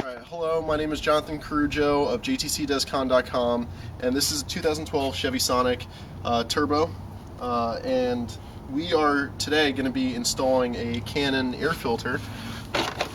Alright, hello, my name is Jonathan Corujo of jtcdescon.com, and this is a 2012 Chevy Sonic Turbo, and we are today going to be installing a Canon air filter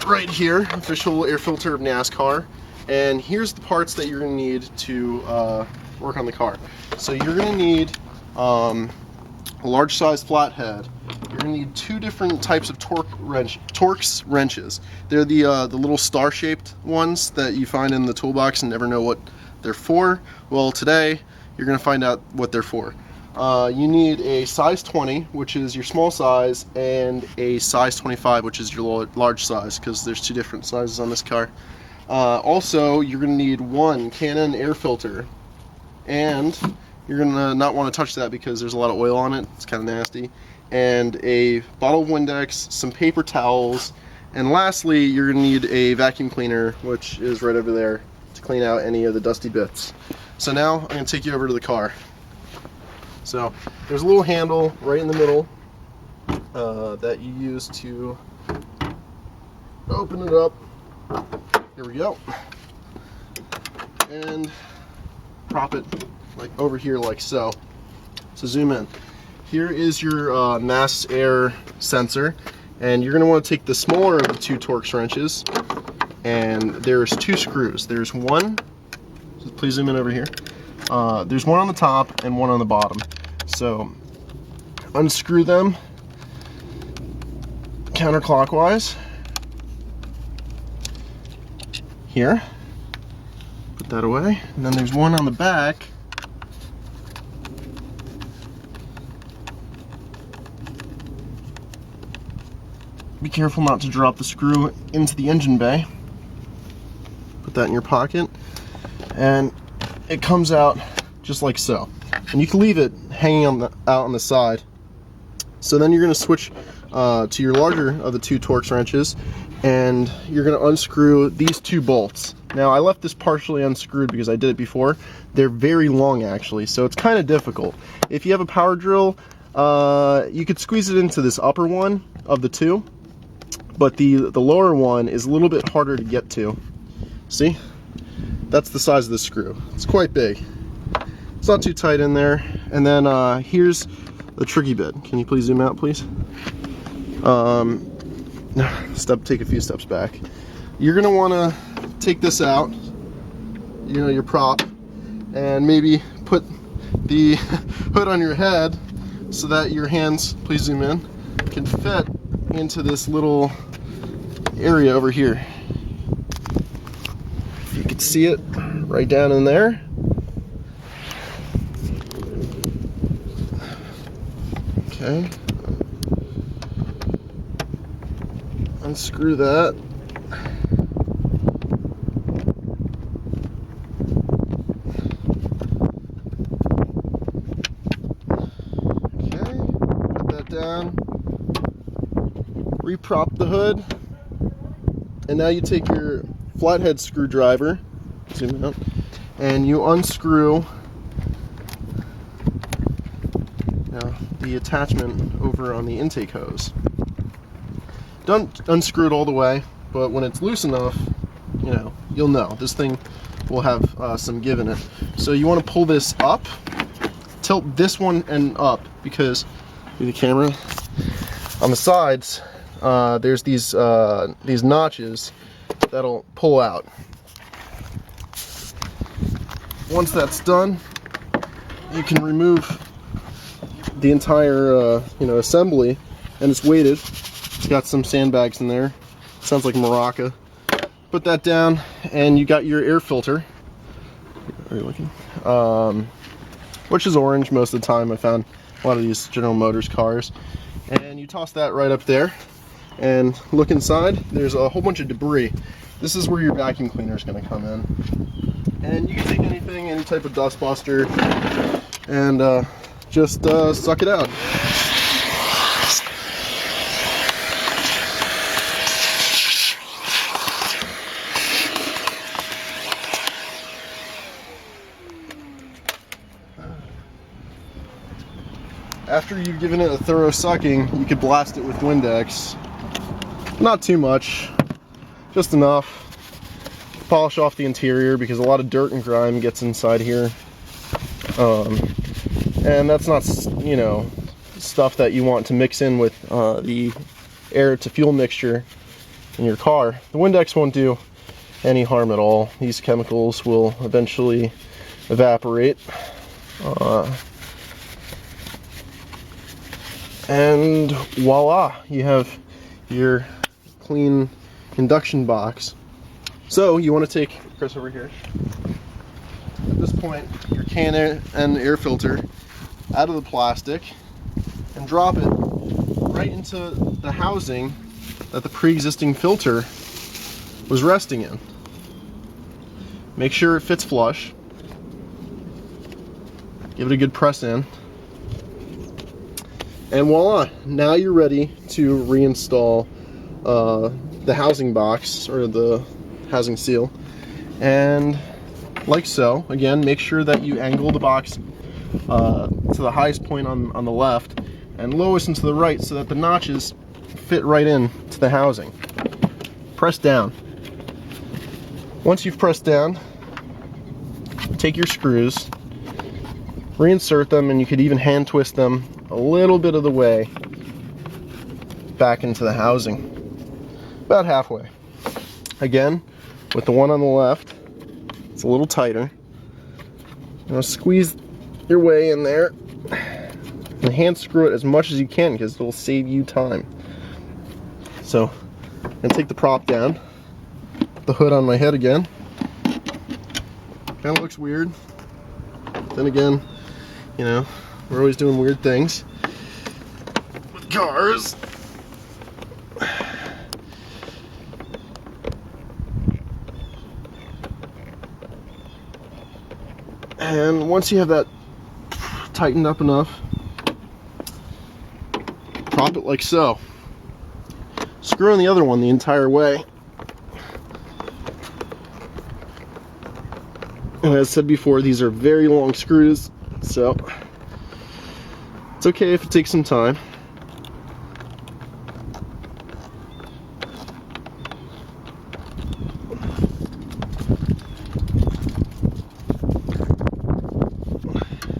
right here, official air filter of NASCAR, and here's the parts that you're going to need to work on the car. So you're going to need a large size flathead. You're going to need two different types of torx wrenches. They're the little star-shaped ones that you find in the toolbox and never know what they're for. Well, today you're going to find out what they're for. You need a size 20, which is your small size, and a size 25, which is your large size, because there's two different sizes on this car. Also, you're going to need one Canon air filter, and you're going to not want to touch that because there's a lot of oil on it. It's kind of nasty. And a bottle of Windex, some paper towels, and lastly you're going to need a vacuum cleaner, which is right over there, to clean out any of the dusty bits. So now I'm going to take you over to the car. So there's a little handle right in the middle that you use to open it up. Here we go. And prop it like over here like so. So zoom in. Here is your mass air sensor, and you're going to want to take the smaller of the two torx wrenches, and there's two screws. There's one, so please zoom in over here. There's one on the top and one on the bottom. So unscrew them counterclockwise. Here, put that away, and then there's one on the back. Be careful not to drop the screw into the engine bay. Put that in your pocket, and it comes out just like so. And you can leave it hanging out on the side. So then you're going to switch to your larger of the two torx wrenches, and you're going to unscrew these two bolts. Now I left this partially unscrewed because I did it before. They're very long actually, so it's kind of difficult. If you have a power drill, you could squeeze it into this upper one of the two. But the lower one is a little bit harder to get to. See? That's the size of the screw. It's quite big. It's not too tight in there. And then here's the tricky bit. Can you please zoom out, please? Take a few steps back. You're gonna wanna take this out, your prop, and maybe put the hood on your head so that your hands, please zoom in, can fit into this little area over here. You can see it right down in there. Okay. Unscrew that. Okay. Put that down. Reprop the hood, and now you take your flathead screwdriver, zoom out, and you unscrew the attachment over on the intake hose. Don't unscrew it all the way, but when it's loose enough, you'll know this thing will have some give in it. So you want to pull this up, tilt this one end up, because the camera on the sides, there's these notches that'll pull out. Once that's done, you can remove the entire assembly, and it's weighted. It's got some sandbags in there. Sounds like maraca. Put that down, and you got your air filter. Are you looking? Which is orange most of the time. I found a lot of these General Motors cars, and you toss that right up there. And look inside, there's a whole bunch of debris. This is where your vacuum cleaner is going to come in. And you can take anything, any type of dust buster, and just suck it out. After you've given it a thorough sucking, you could blast it with Windex. Not too much, just enough. polish off the interior because a lot of dirt and grime gets inside here. And that's not, you know, stuff that you want to mix in with the air to fuel mixture in your car. The Windex won't do any harm at all. These chemicals will eventually evaporate. And voila, you have your clean induction box. So you want to take Chris over here. At this point, your can and air filter out of the plastic and drop it right into the housing that the pre-existing filter was resting in. Make sure it fits flush. Give it a good press in. And voila, now you're ready to reinstall the housing box or the housing seal. And like so, again, make sure that you angle the box to the highest point on the left and lowest into the right so that the notches fit right in to the housing. Press down. Once you've pressed down, take your screws, reinsert them, and you could even hand twist them a little bit of the way back into the housing, about halfway. Again, with the one on the left, it's a little tighter. Now squeeze your way in there and hand screw it as much as you can because it'll save you time. So I'm gonna take the prop down, put the hood on my head again. Kind of looks weird. Then again, you know, we're always doing weird things with cars. And once you have that tightened up enough, prop it like so. Screw in the other one the entire way. And as I said before, these are very long screws, so it's okay if it takes some time.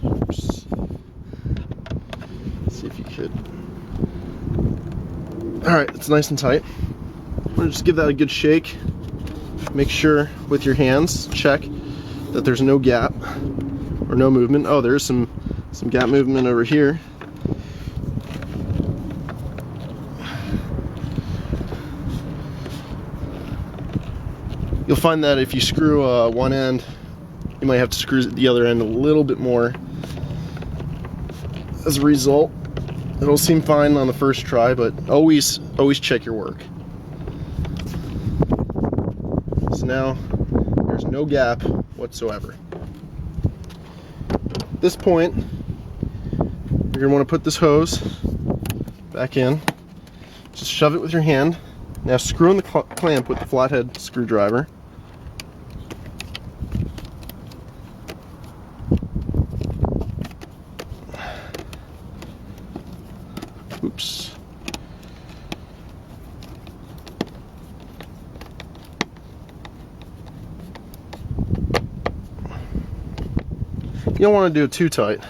Oops. See if you could. Alright, it's nice and tight. I'm going to just give that a good shake. Make sure with your hands, check that there's no gap or no movement. Oh, there's some gap movement over here. You'll find that if you screw one end, you might have to screw the other end a little bit more. As a result, it'll seem fine on the first try, but always check your work. So now there's no gap whatsoever. At this point, you're going to want to put this hose back in. Just shove it with your hand. Now screw in the clamp with the flathead screwdriver. Oops. You don't want to do it too tight.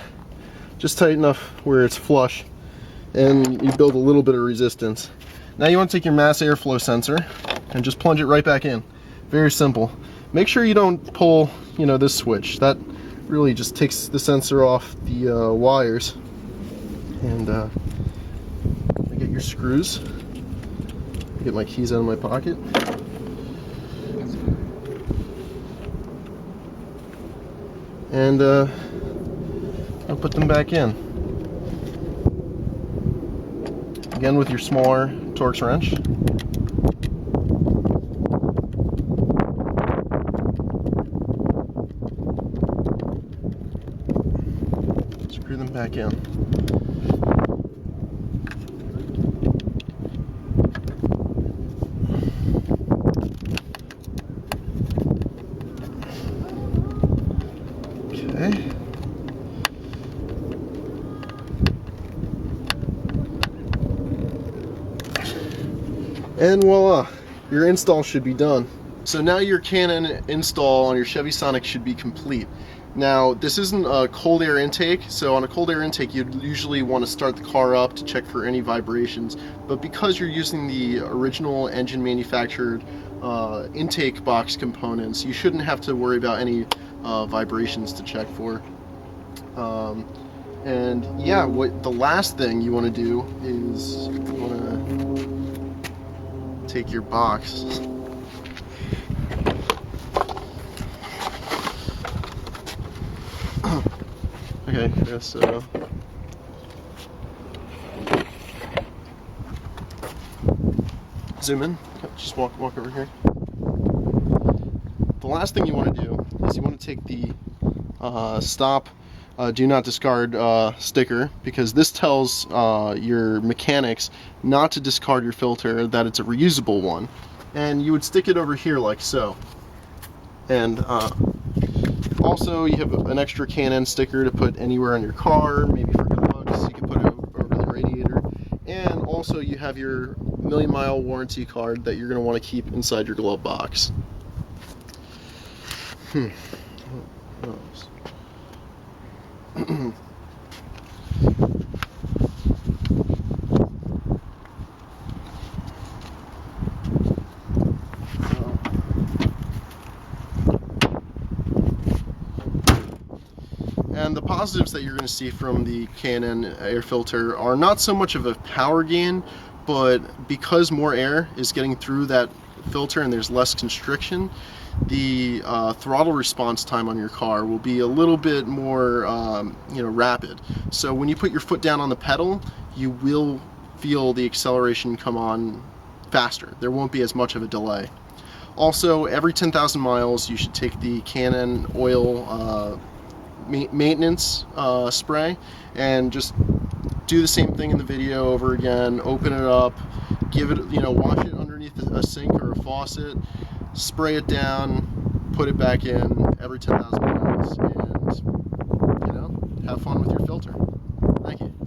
Just tight enough where it's flush and you build a little bit of resistance. Now you want to take your mass airflow sensor and just plunge it right back in. Very simple. Make sure you don't pull, you know, this switch. That really just takes the sensor off the wires. And get your screws. Get my keys out of my pocket. And I'll put them back in. Again with your smaller Torx wrench. Screw them back in. Okay. And voila, your install should be done. So now your Canon install on your Chevy Sonic should be complete. Now, this isn't a cold air intake, so on a cold air intake you'd usually want to start the car up to check for any vibrations, but because you're using the original engine manufactured intake box components, you shouldn't have to worry about any vibrations to check for. And yeah, what the last thing you want to do is you want to take your box. Okay, yeah, so zoom in, just walk over here. The last thing you want to do is you want to take the stop do not discard sticker, because this tells your mechanics not to discard your filter, that it's a reusable one. And you would stick it over here like so. And also you have an extra Canon sticker to put anywhere on your car, maybe for good looks. You can put it over the radiator. And also you have your million-mile warranty card that you're going to want to keep inside your glove box. And the positives that you're going to see from the Canon air filter are not so much of a power gain, but because more air is getting through that filter and there's less constriction, the throttle response time on your car will be a little bit more rapid. So when you put your foot down on the pedal, you will feel the acceleration come on faster. There won't be as much of a delay. Also, every 10,000 miles you should take the Canon oil maintenance spray and just do the same thing in the video over again. Open it up, give it, wash it underneath a sink or a faucet, spray it down, put it back in every 10,000 miles, and have fun with your filter. Thank you.